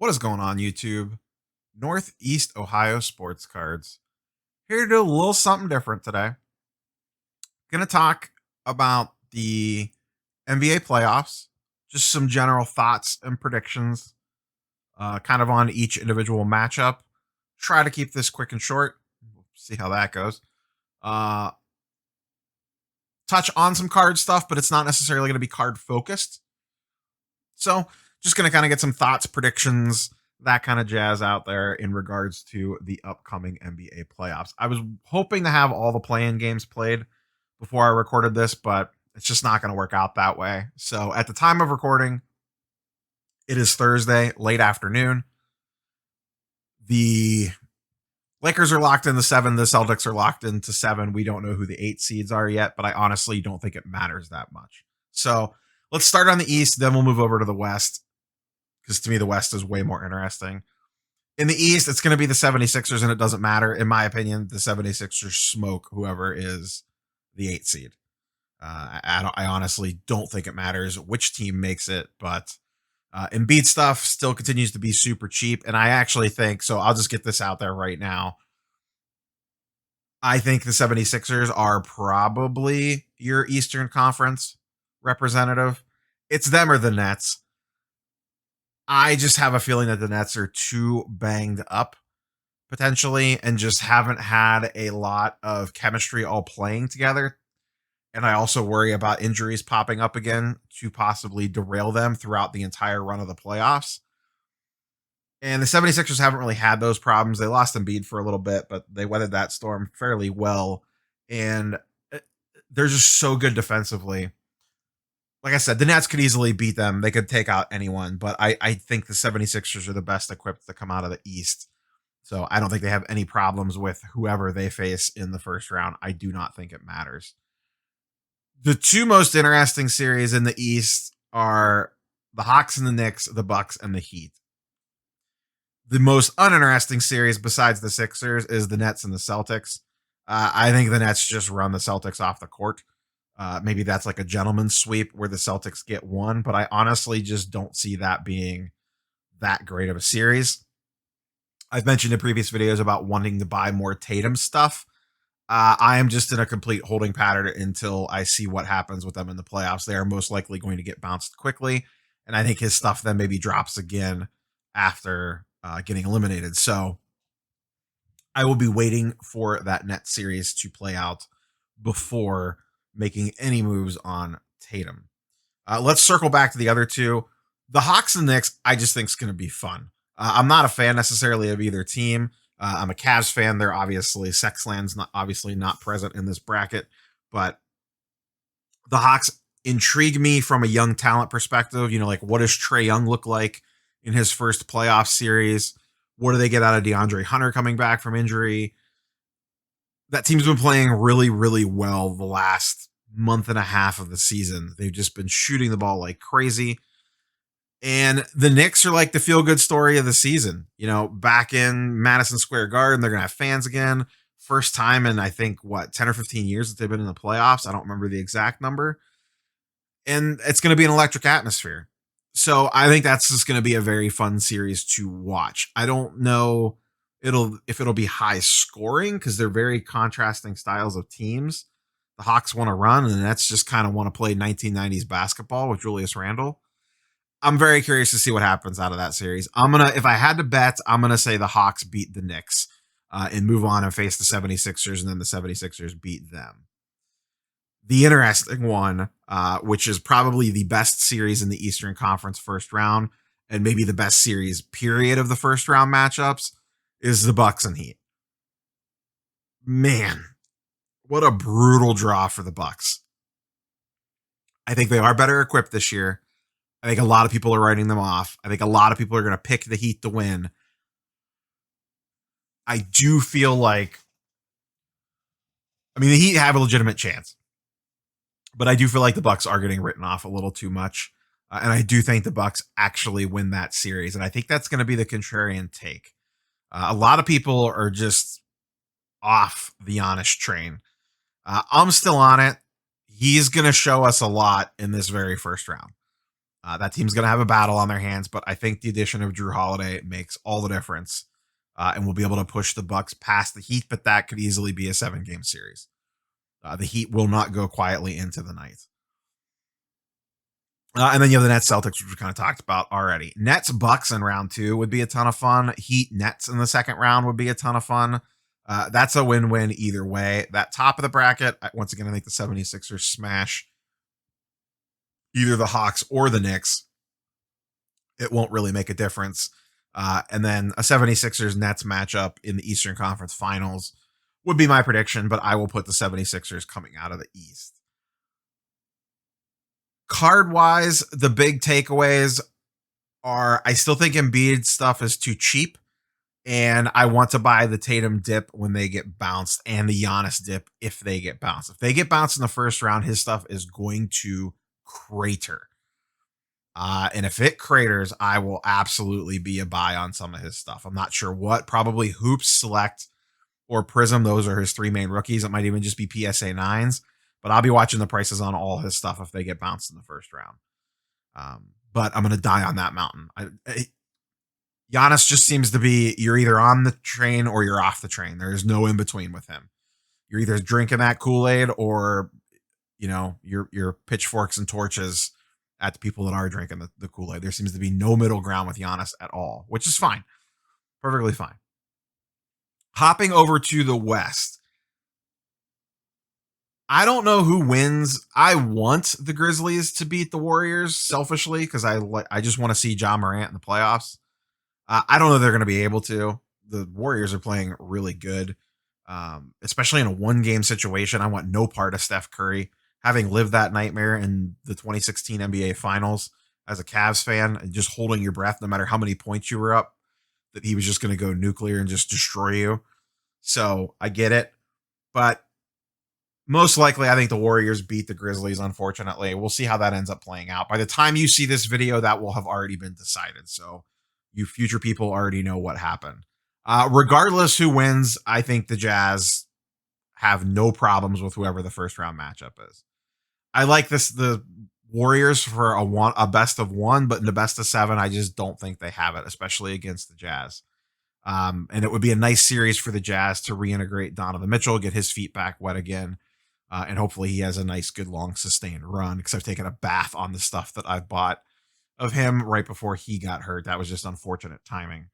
What is going on, YouTube? Northeast Ohio Sports Cards. Here to do a little something different today. Gonna talk about the NBA playoffs, just some general thoughts and predictions, kind of on each individual matchup. Try to keep this quick and short. We'll see how that goes. Uh, touch on some card stuff, but it's not necessarily going to be card focused. So, just going to kind of get some thoughts, predictions, that kind of jazz out there in regards to the upcoming NBA playoffs. I was hoping to have all the play-in games played before I recorded this, but it's just not going to work out that way. So, at the time of recording, it is Thursday, late afternoon. The Lakers are locked into 7. The Celtics are locked into 7. We don't know who the 8 seeds are yet, but I honestly don't think it matters that much. So, let's start on the East, then we'll move over to the West, because to me, the West is way more interesting. In the East, it's going to be the 76ers, and it doesn't matter. In my opinion, the 76ers smoke whoever is the 8 seed. I honestly don't think it matters which team makes it, but Embiid stuff still continues to be super cheap, and I actually think, so I'll just get this out there right now. I think the 76ers are probably your Eastern Conference representative. It's them or the Nets. I just have a feeling that the Nets are too banged up potentially and just haven't had a lot of chemistry all playing together. And I also worry about injuries popping up again to possibly derail them throughout the entire run of the playoffs. And the 76ers haven't really had those problems. They lost Embiid for a little bit, but they weathered that storm fairly well. And they're just so good defensively. Like I said, the Nets could easily beat them. They could take out anyone, but I think the 76ers are the best equipped to come out of the East. So I don't think they have any problems with whoever they face in the first round. I do not think it matters. The two most interesting series in the East are the Hawks and the Knicks, the Bucks and the Heat. The most uninteresting series besides the Sixers is the Nets and the Celtics. I think the Nets just run the Celtics off the court. Maybe that's like a gentleman's sweep where the Celtics get one, but I honestly just don't see that being that great of a series. I've mentioned in previous videos about wanting to buy more Tatum stuff. I am just in a complete holding pattern until I see what happens with them in the playoffs. They are most likely going to get bounced quickly, and I think his stuff then maybe drops again after getting eliminated. So I will be waiting for that net series to play out before making any moves on Tatum. Let's circle back to the other two. The Hawks and Knicks, I just think is going to be fun. I'm not a fan necessarily of either team. I'm a Cavs fan. They're obviously Sexland's not present in this bracket, but the Hawks intrigue me from a young talent perspective. You know, like what does Trae Young look like in his first playoff series? What do they get out of DeAndre Hunter coming back from injury? That team's been playing really, really well the last month and a half of the season. They've just been shooting the ball like crazy. And the Knicks are like the feel-good story of the season. You know, back in Madison Square Garden, they're going to have fans again. First time in, I think, 10 or 15 years that they've been in the playoffs. I don't remember the exact number. And it's going to be an electric atmosphere. So I think that's just going to be a very fun series to watch. I don't know if it'll be high scoring because they're very contrasting styles of teams. The Hawks want to run, and the Nets just kind of want to play 1990s basketball with Julius Randle. I'm very curious to see what happens out of that series. If I had to bet, I'm gonna say the Hawks beat the Knicks and move on and face the 76ers, and then the 76ers beat them. The interesting one, which is probably the best series in the Eastern Conference first round, and maybe the best series period of the first round matchups, is the Bucks and Heat. Man, what a brutal draw for the Bucks. I think they are better equipped this year. I think a lot of people are writing them off. I think a lot of people are going to pick the Heat to win. I do feel like, the Heat have a legitimate chance, but I do feel like the Bucks are getting written off a little too much. And I do think the Bucks actually win that series. And I think that's going to be the contrarian take. A lot of people are just off the Giannis train. I'm still on it. He's going to show us a lot in this very first round. That team's going to have a battle on their hands, but I think the addition of Drew Holiday makes all the difference, and we'll be able to push the Bucks past the Heat. But that could easily be a 7-game series. The Heat will not go quietly into the night. And then you have the Nets Celtics, which we kind of talked about already. Nets Bucks in round 2 would be a ton of fun. Heat Nets in the second round would be a ton of fun. That's a win-win either way. That top of the bracket, once again, I think the 76ers smash either the Hawks or the Knicks. It won't really make a difference. And then a 76ers Nets matchup in the Eastern Conference Finals would be my prediction, but I will put the 76ers coming out of the East. Card-wise, the big takeaways are I still think Embiid stuff is too cheap, and I want to buy the Tatum dip when they get bounced and the Giannis dip if they get bounced. If they get bounced in the first round, his stuff is going to crater. And if it craters, I will absolutely be a buy on some of his stuff. I'm not sure what, probably Hoops, Select, or Prism. Those are his 3 main rookies. It might even just be PSA 9s, but I'll be watching the prices on all his stuff if they get bounced in the first round. But I'm going to die on that mountain. Giannis just seems to be, you're either on the train or you're off the train. There's no in between with him. You're either drinking that Kool-Aid or, you're pitchforks and torches at the people that are drinking the Kool-Aid. There seems to be no middle ground with Giannis at all, which is fine. Perfectly fine. Hopping over to the West. I don't know who wins. I want the Grizzlies to beat the Warriors selfishly because I just want to see Ja Morant in the playoffs. I don't know if they're going to be able to. The Warriors are playing really good, especially in a 1-game situation. I want no part of Steph Curry. Having lived that nightmare in the 2016 NBA Finals as a Cavs fan and just holding your breath no matter how many points you were up, that he was just going to go nuclear and just destroy you. So I get it. But most likely, I think the Warriors beat the Grizzlies, unfortunately. We'll see how that ends up playing out. By the time you see this video, that will have already been decided. So you future people already know what happened. Regardless who wins, I think the Jazz have no problems with whoever the first round matchup is. I like the Warriors for a best of 1, but in the best of 7, I just don't think they have it, especially against the Jazz. And it would be a nice series for the Jazz to reintegrate Donovan Mitchell, get his feet back wet again, and hopefully he has a nice, good, long, sustained run because I've taken a bath on the stuff that I've bought of him right before he got hurt. That was just unfortunate timing.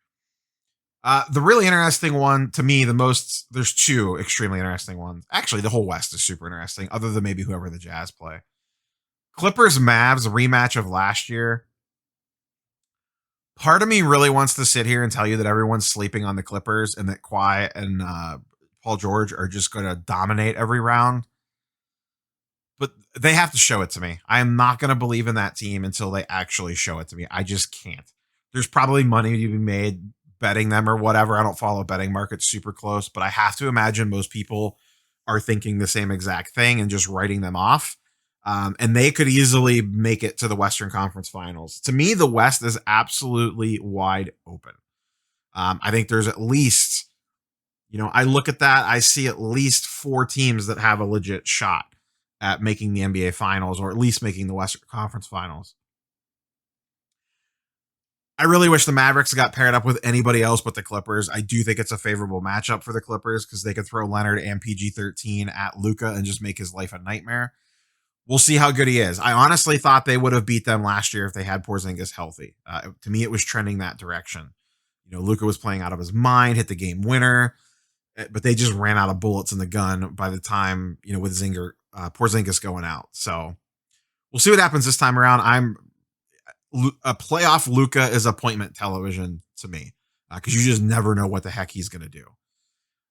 The really interesting one to me, there's 2 extremely interesting ones. Actually, the whole West is super interesting, other than maybe whoever the Jazz play. Clippers Mavs rematch of last year. Part of me really wants to sit here and tell you that everyone's sleeping on the Clippers and that Kawhi and Paul George are just going to dominate every round. But they have to show it to me. I am not going to believe in that team until they actually show it to me. I just can't. There's probably money to be made betting them or whatever. I don't follow betting markets super close, but I have to imagine most people are thinking the same exact thing and just writing them off. And they could easily make it to the Western Conference Finals. To me, the West is absolutely wide open. I think there's at least, I look at that, I see at least 4 teams that have a legit shot at making the NBA Finals or at least making the Western Conference Finals. I really wish the Mavericks got paired up with anybody else but the Clippers. I do think it's a favorable matchup for the Clippers because they could throw Leonard and PG-13 at Luka and just make his life a nightmare. We'll see how good he is. I honestly thought they would have beat them last year if they had Porzingis healthy. To me, it was trending that direction. Luka was playing out of his mind, hit the game winner, but they just ran out of bullets in the gun by the time, with Porzingis going out. So we'll see what happens this time around. A playoff Luka is appointment television to me because you just never know what the heck he's going to do.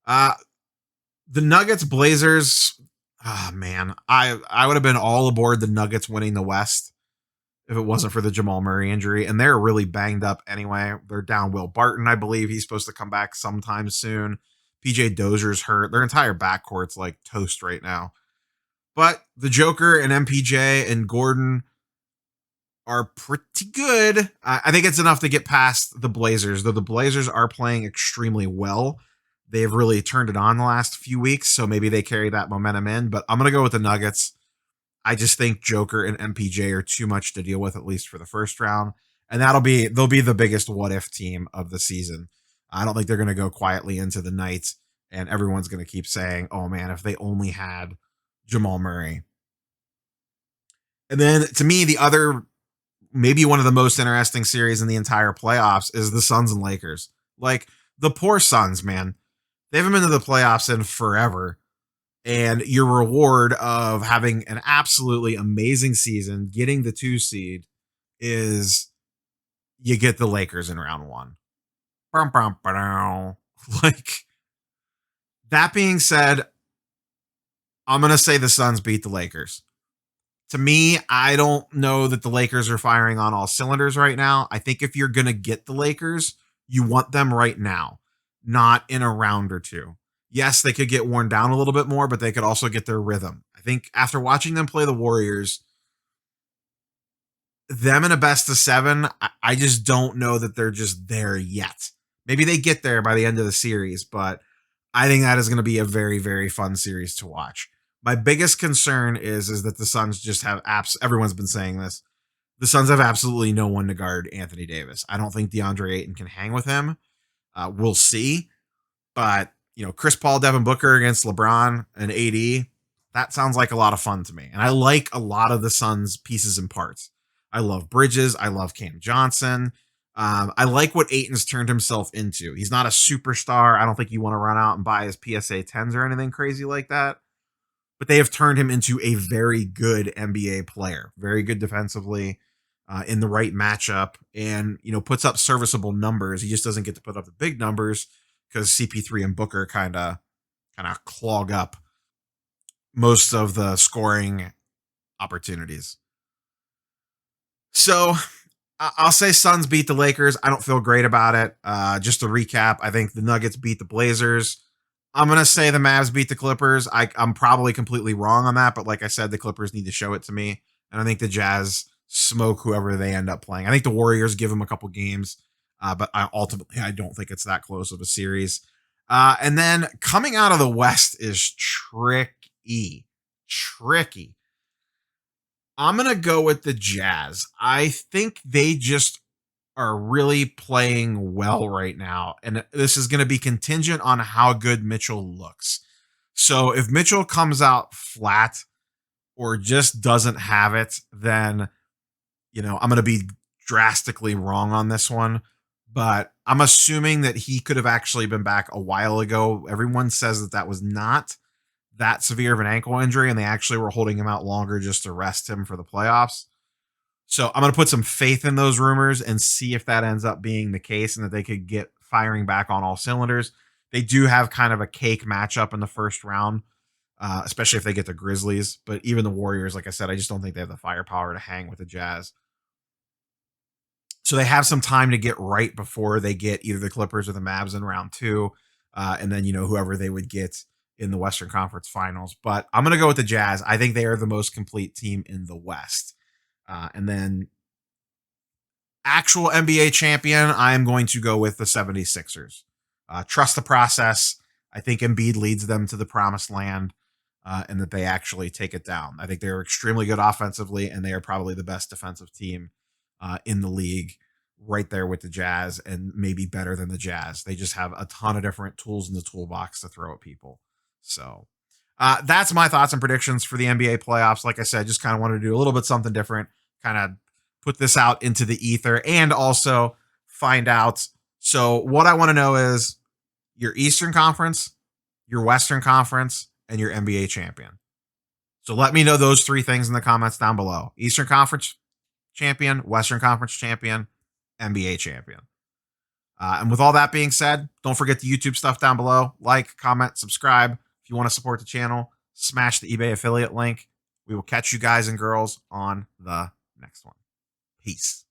The Nuggets Blazers. Oh man, I would have been all aboard the Nuggets winning the West if it wasn't for the Jamal Murray injury, and they're really banged up anyway. They're down Will Barton, I believe he's supposed to come back sometime soon. PJ Dozier's hurt. Their entire backcourt's like toast right now. But the Joker and MPJ and Gordon are pretty good. I think it's enough to get past the Blazers, though the Blazers are playing extremely well. They've really turned it on the last few weeks, so maybe they carry that momentum in. But I'm going to go with the Nuggets. I just think Joker and MPJ are too much to deal with, at least for the first round. And they'll be the biggest what if team of the season. I don't think they're going to go quietly into the night and everyone's going to keep saying, oh man, if they only had Jamal Murray. And then to me, the other, maybe one of the most interesting series in the entire playoffs is the Suns and Lakers. Like the poor Suns, man. They haven't been to the playoffs in forever. And your reward of having an absolutely amazing season, getting the 2 seed, is you get the Lakers in round 1. Like, that being said, I'm going to say the Suns beat the Lakers. To me, I don't know that the Lakers are firing on all cylinders right now. I think if you're going to get the Lakers, you want them right now, not in a round or two. Yes, they could get worn down a little bit more, but they could also get their rhythm. I think after watching them play the Warriors, them in a best of 7, I just don't know that they're just there yet. Maybe they get there by the end of the series, but I think that is going to be a very, very fun series to watch. My biggest concern is that the Suns just have everyone's been saying this. The Suns have absolutely no one to guard Anthony Davis. I don't think DeAndre Ayton can hang with him. We'll see. But, Chris Paul, Devin Booker against LeBron and AD, that sounds like a lot of fun to me. And I like a lot of the Suns' pieces and parts. I love Bridges. I love Cam Johnson. I like what Ayton's turned himself into. He's not a superstar. I don't think you want to run out and buy his PSA 10s or anything crazy like that. But they have turned him into a very good NBA player, very good defensively, in the right matchup, and puts up serviceable numbers. He just doesn't get to put up the big numbers because CP3 and Booker kind of clog up most of the scoring opportunities. So I'll say Suns beat the Lakers. I don't feel great about it. Just to recap, I think the Nuggets beat the Blazers. I'm going to say the Mavs beat the Clippers. I'm probably completely wrong on that, but like I said, the Clippers need to show it to me. And I think the Jazz smoke whoever they end up playing. I think the Warriors give them a couple games, but ultimately, I don't think it's that close of a series. And then coming out of the West is tricky. Tricky. I'm going to go with the Jazz. I think they just are really playing well right now. And this is going to be contingent on how good Mitchell looks. So if Mitchell comes out flat or just doesn't have it, then, I'm going to be drastically wrong on this one. But I'm assuming that he could have actually been back a while ago. Everyone says that was not that severe of an ankle injury, and they actually were holding him out longer just to rest him for the playoffs. So I'm going to put some faith in those rumors and see if that ends up being the case and that they could get firing back on all cylinders. They do have kind of a cake matchup in the first round, especially if they get the Grizzlies. But even the Warriors, like I said, I just don't think they have the firepower to hang with the Jazz. So they have some time to get right before they get either the Clippers or the Mavs in round 2. And then, whoever they would get in the Western Conference Finals. But I'm going to go with the Jazz. I think they are the most complete team in the West. And then actual NBA champion, I am going to go with the 76ers. Trust the process. I think Embiid leads them to the promised land, and that they actually take it down. I think they're extremely good offensively, and they are probably the best defensive team in the league, right there with the Jazz, and maybe better than the Jazz. They just have a ton of different tools in the toolbox to throw at people. So that's my thoughts and predictions for the NBA playoffs. Like I said, just kind of wanted to do a little bit something different, kind of put this out into the ether and also find out. So what I want to know is your Eastern Conference, your Western Conference, and your NBA champion. So let me know those 3 things in the comments down below. Eastern Conference champion, Western Conference champion, NBA champion. And with all that being said, don't forget the YouTube stuff down below. Like, comment, subscribe. If you want to support the channel, smash the eBay affiliate link. We will catch you guys and girls on the next one. Peace.